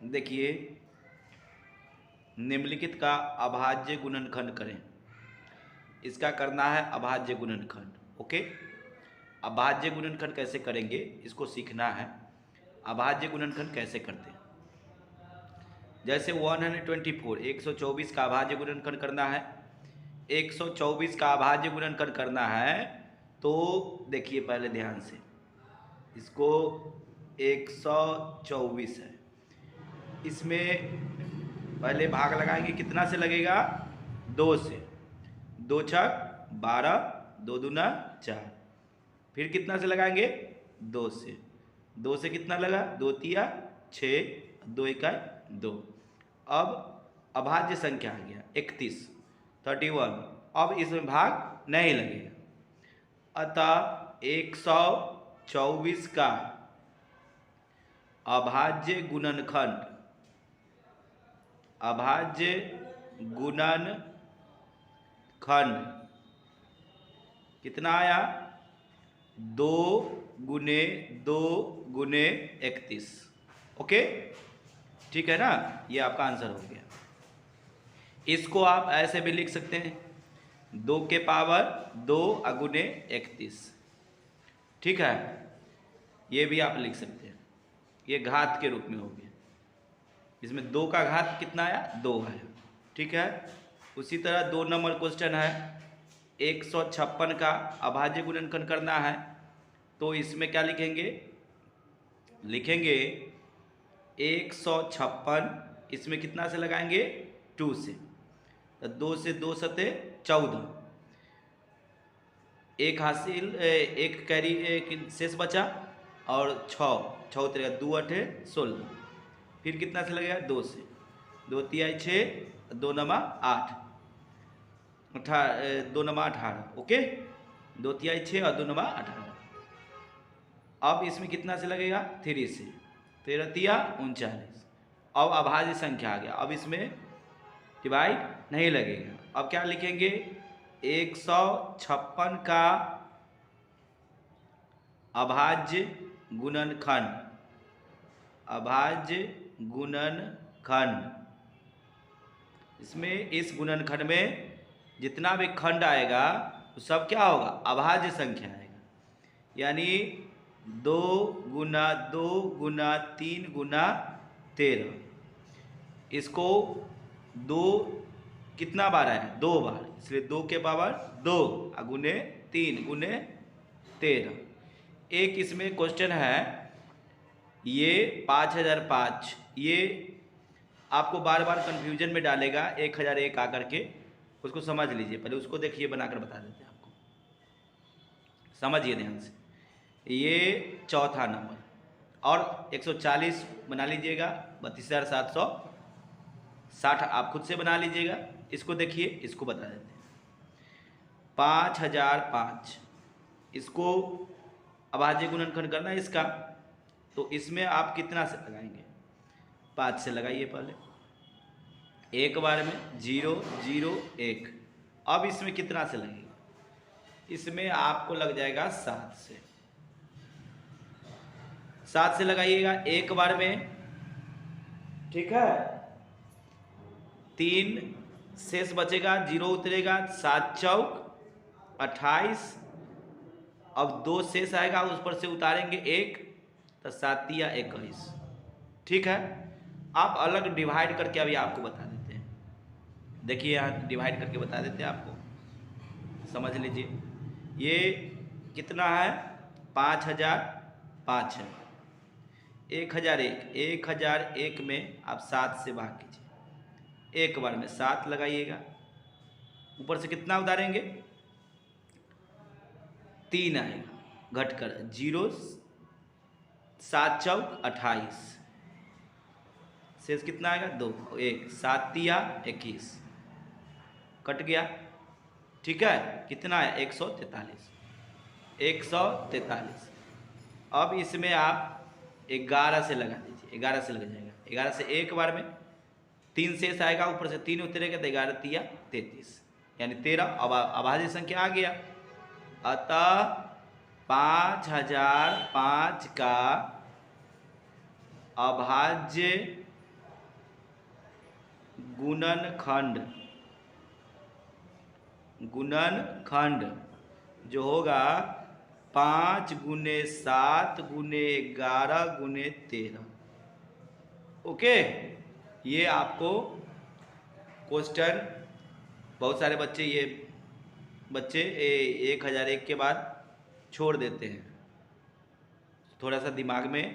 देखिए, निम्नलिखित का अभाज्य गुणनखंड करें। इसका करना है अभाज्य गुणनखंड। ओके, अभाज्य गुणनखंड कैसे करेंगे इसको सीखना है। अभाज्य गुणनखंड कैसे करते हैं, जैसे 124 का अभाज्य गुणनखंड करना है, 124 का अभाज्य गुणनखंड करना है। तो देखिए पहले ध्यान से, इसको 124 है, इसमें पहले भाग लगाएंगे, कितना से लगेगा, 2 से, 2 छक 12, 2 दूना 4, फिर कितना से लगाएंगे, 2 से, 2 से कितना लगा, 2 तिया 6, 2 इकाई 2। अब अभाज्य संख्या आ गया 31, 31। अब इसमें भाग नहीं लगेगा, अतः 124 का अभाज्य गुणनखंड, अभाज्य गुणनखंड कितना आया, 2 गुने 2 गुने 31। ओके, ठीक है ना, ये आपका आंसर हो गया। इसको आप ऐसे भी लिख सकते हैं, 2 के पावर 2 अगुने 31। ठीक है, ये भी आप लिख सकते हैं, ये घात के रूप में हो गया। इसमें 2 का घात कितना आया, 2 है। ठीक है, उसी तरह 2 नंबर क्वेश्चन है, 156 का अभाज्य गुणनखंड करना है। तो इसमें क्या लिखेंगे, लिखेंगे 156, इसमें कितना से लगाएंगे, 2 से, तो 2 से 2 सते 14, एक हासिल, एक कैरी, एक शेष बचा, और 6 तेरह 2 अठे 16, फिर कितना से लगेगा, 2 से, 2 तिया 6, 2 नमा 8, 2 नमा 18। ओके, 2 तिया 6 और 2 नमा 18। अब इसमें कितना से लगेगा, 3 से, 13 तिया 39। अब अभाज्य संख्या आ गया, अब इसमें डिवाइड नहीं लगेगा। अब क्या लिखेंगे, 156 का अभाज्य गुणनखंड, अभाज्य गुणनखंड, इसमें इस गुणनखंड में जितना भी खंड आएगा वो सब क्या होगा, अभाज्य संख्या आएगा। यानी 2 गुना 2 गुना 3 गुना 13, इसको 2 कितना बार आया, 2 बार, इसलिए 2 के पावर 2 गुने 3 गुने 13। एक इसमें क्वेश्चन है, ये 5005, ये आपको बार बार कंफ्यूजन में डालेगा 1001 आकर के, उसको समझ लीजिए, पहले उसको देखिए, बनाकर बता देते हैं आपको, समझिए ध्यान से। ये चौथा नंबर, और 140 बना लीजिएगा, 32,760 आप खुद से बना लीजिएगा। इसको देखिए, इसको बता देते हैं, 5005, इसको अभाज्य गुणनखंड करना है इसका, तो इसमें आप कितना से लगाएंगे, 5 से लगाइए पहले, एक बार में 0 0 1। अब इसमें कितना से लगेगा, इसमें आपको लग जाएगा 7 से, 7 से लगाइएगा एक बार में। ठीक है, 3 शेष बचेगा, 0 उतरेगा, 7 चौक 28, अब 2 शेष आएगा, उस पर से उतारेंगे 1, तो 7 तिया 21। ठीक है, आप अलग डिवाइड करके अभी आपको बता देते हैं, देखिए यहाँ डिवाइड करके बता देते हैं आपको, समझ लीजिए। ये कितना है, 5005 है, 1001, 1001 में आप 7 से भाग कीजिए, एक बार में 7 लगाइएगा, ऊपर से कितना उतारेंगे, 3 आएगा घटकर, 0 7 चौक 28, शेष कितना आएगा, 2 1, 7 तिया 21, कट गया। ठीक है, कितना है, 143, 143। अब इसमें आप 11 से लगा दीजिए, 11 से लग जाएगा, 11 से एक बार में 3 शेष आएगा, ऊपर से 3 उतरेगा, तो 11 तिया 33, यानी 13। अब अभाज्य संख्या आ गया, अतः 5005 का अभाज्य गुणनखंड, गुणनखंड जो होगा 5 गुने 7 गुने 11 गुने 13। ओके, ये आपको क्वेश्चन बहुत सारे बच्चे 1001 के बाद छोड़ देते हैं। थोड़ा सा दिमाग में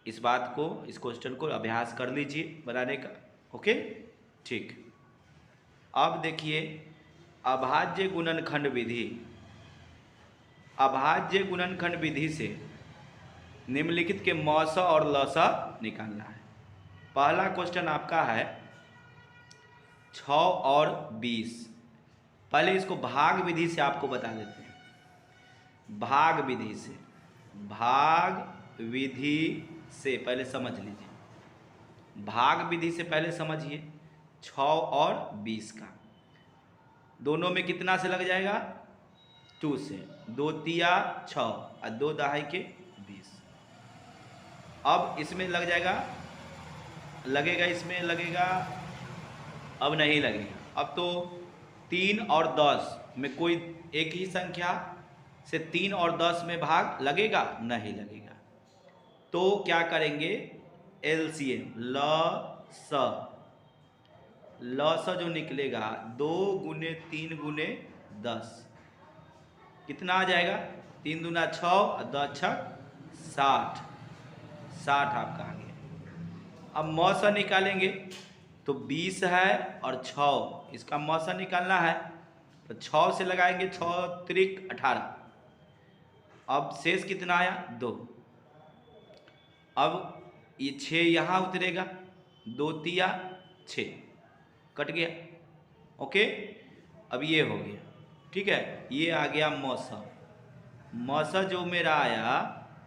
इस बात को, इस क्वेश्चन को अभ्यास कर लीजिए बनाने का। ओके, ठीक। अब देखिए अभाज्य गुणनखंड विधि। अभाज्य गुणनखंड विधि से निम्नलिखित के मौसा और लसा निकालना है। पहला क्वेश्चन आपका है 6 और 20। पहले इसको भाग विधि से आपको बता देते हैं। भाग विधि से, भाग विधि से पहले समझ लीजिए। भाग विधि से पहले समझिए 6 और 20 का, दोनों में कितना से लग जाएगा? 2 से। 2 तिया 6 और 2 दहाई के 20। अब इसमें लग जाएगा, लगेगा, इसमें लगेगा, अब नहीं लगेगा। अब तो 3 और 10 में कोई एक ही संख्या से 3 और 10 में भाग लगेगा? नहीं लगेगा। तो क्या करेंगे? एलसीएम, ल जो निकलेगा 2 गुने 3 गुने 10, कितना आ जाएगा? 3 दूना 6 और 10 छक 60। 60 आपका आ गया। अब मौसा निकालेंगे तो 20 है और 6, इसका मौसा निकालना है तो 6 से लगाएंगे, 6 त्रिक 18। अब शेष कितना आया? 2। अब ये 6 यहाँ उतरेगा, 2 तिया 6, कट गया। ओके, अब ये हो गया, ठीक है। ये आ गया मौसा। मौसा जो मेरा आया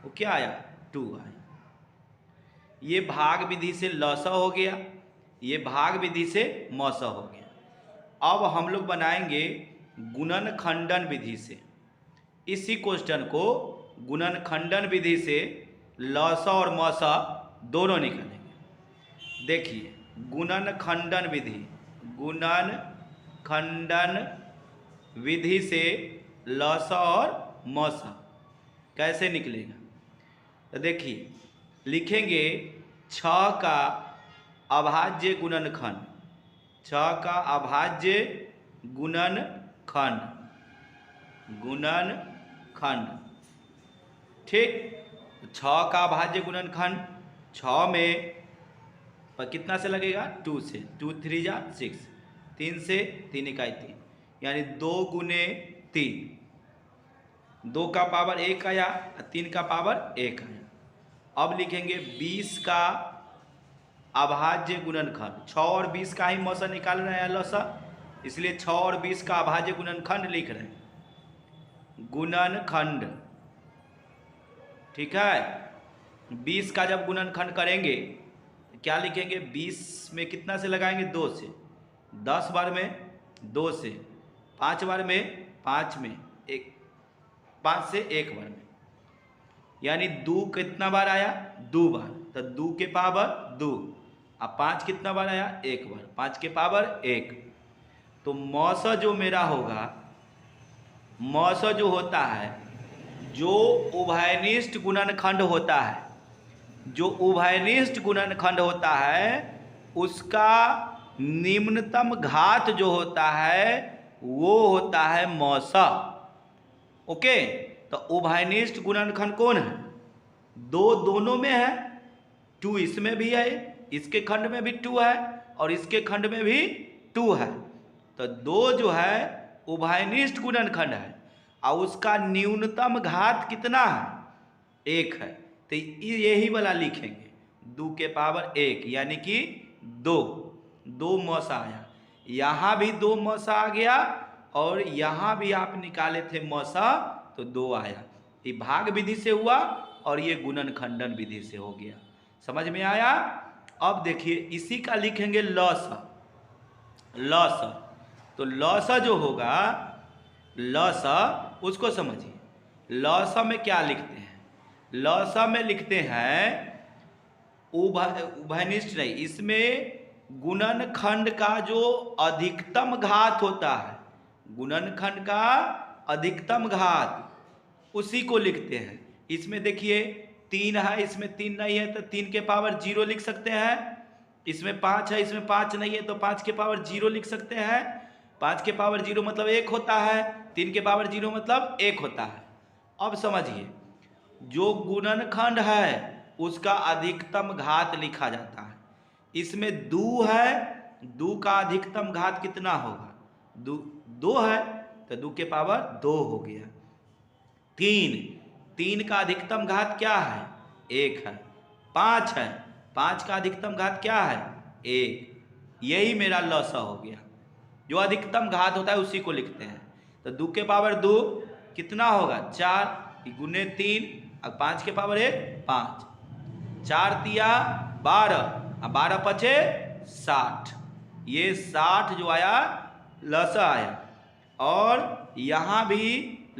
वो क्या आया? 2 आया। ये भाग विधि से लौसा हो गया, ये भाग विधि से मौसा हो गया। अब हम लोग बनाएंगे गुणनखंडन विधि से। इसी क्वेश्चन को गुणनखंडन विधि से लौसा और मौसा दोनों निकालेंगे। देखिए गुणनखंडन विधि, गुणनखंडन विधि से लौसा और मौसा कैसे निकलेगा? तो देखिए लिखेंगे 6 का अभाज्य गुणनखंड, 6 का अभाज्य गुणनखंड, गुणनखंड, ठीक। 6 का अभाज्य गुणनखंड, 6 में पर कितना से लगेगा? 2 से। 2 3 जा 6, 3 से 3 इकाई 3, यानी 2 गुने 3, 2 का पावर 1 आया, 3 का पावर 1 आया। अब लिखेंगे 20 का अभाज्य गुणनखंड। 6 और 20 का ही मौसा निकाल रहे हैं लौसा, इसलिए 6 और 20 का अभाज्य गुणनखंड लिख रहे हैं, गुणनखंड, ठीक है। 20 का जब गुणनखंड करेंगे क्या लिखेंगे? 20 में कितना से लगाएंगे? 2 से। 10 बार में 2 से, 5 बार में 5 में 1, 5 से 1 बार में, यानी 2 कितना बार आया? 2 बार, तो 2 के पावर 2। अब 5 कितना बार आया? 1 बार, 5 के पावर 1। तो मौसा जो मेरा होगा, मौसा जो होता है, जो उभयनिष्ठ गुणनखंड होता है, जो उभयनिष्ठ गुणनखंड होता है उसका निम्नतम घात जो होता है वो होता है मौसा। ओके, तो उभयनिष्ठ गुणनखंड कौन है? 2 दोनों में है, 2 इसमें भी है, इसके खंड में भी 2 है और इसके खंड में भी 2 है। तो 2 जो है उभयनिष्ठ गुणनखंड है और उसका न्यूनतम घात कितना है? 1 है। तो यही वाला लिखेंगे, 2 के पावर 1, यानी कि 2 मौसा आया। यहाँ भी 2 मौसा आ गया और यहाँ भी आप निकाले थे मौसा तो 2 आया। ये भाग विधि से हुआ और ये गुणनखंडन विधि से हो गया। समझ में आया? अब देखिए इसी का लिखेंगे लौसा। लौसा, तो लौसा जो होगा, लौसा उसको समझिए। लौसा में क्या लिखते हैं? लौसा में लिखते हैं उभयनिष्ठ नहीं, इसमें गुणनखंड का जो अधिकतम घात होता है, गुणनखंड का अधिकतम घात उसी को लिखते हैं। इसमें देखिए 3 है, इसमें 3 नहीं है तो 3 के पावर 0 लिख सकते हैं। इसमें 5 है, इसमें 5 नहीं है तो 5 के पावर 0 लिख सकते हैं। 5 के पावर 0 मतलब 1 होता है, 3 के पावर 0 मतलब 1 होता है। अब समझिए, जो गुणनखंड है उसका अधिकतम घात लिखा जाता है। इसमें 2 है, 2 का अधिकतम घात कितना होगा? 2 है तो 2 के पावर 2 हो गया। 3 का अधिकतम घात क्या है? 1 है। 5 है, 5 का अधिकतम घात क्या है? 1। यही मेरा लसा हो गया। जो अधिकतम घात होता है उसी को लिखते हैं। तो 2 के पावर 2 कितना होगा? 4 गुने 3 और 5 के पावर 1 5। 4 तिया 12 और 12 पचे 60। ये 60 जो आया लसा आया। और यहाँ भी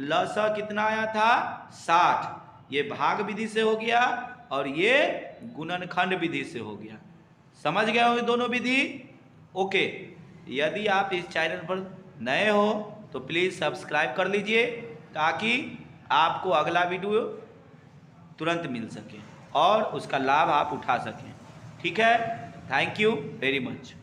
लसा कितना आया था? 60। ये भाग विधि से हो गया और ये गुणनखंड विधि से हो गया। समझ गए होंगे दोनों विधि? ओके। यदि आप इस चैनल पर नए हो तो प्लीज़ सब्सक्राइब कर लीजिए ताकि आपको अगला वीडियो तुरंत मिल सके और उसका लाभ आप उठा सकें। ठीक है, थैंक यू वेरी मच।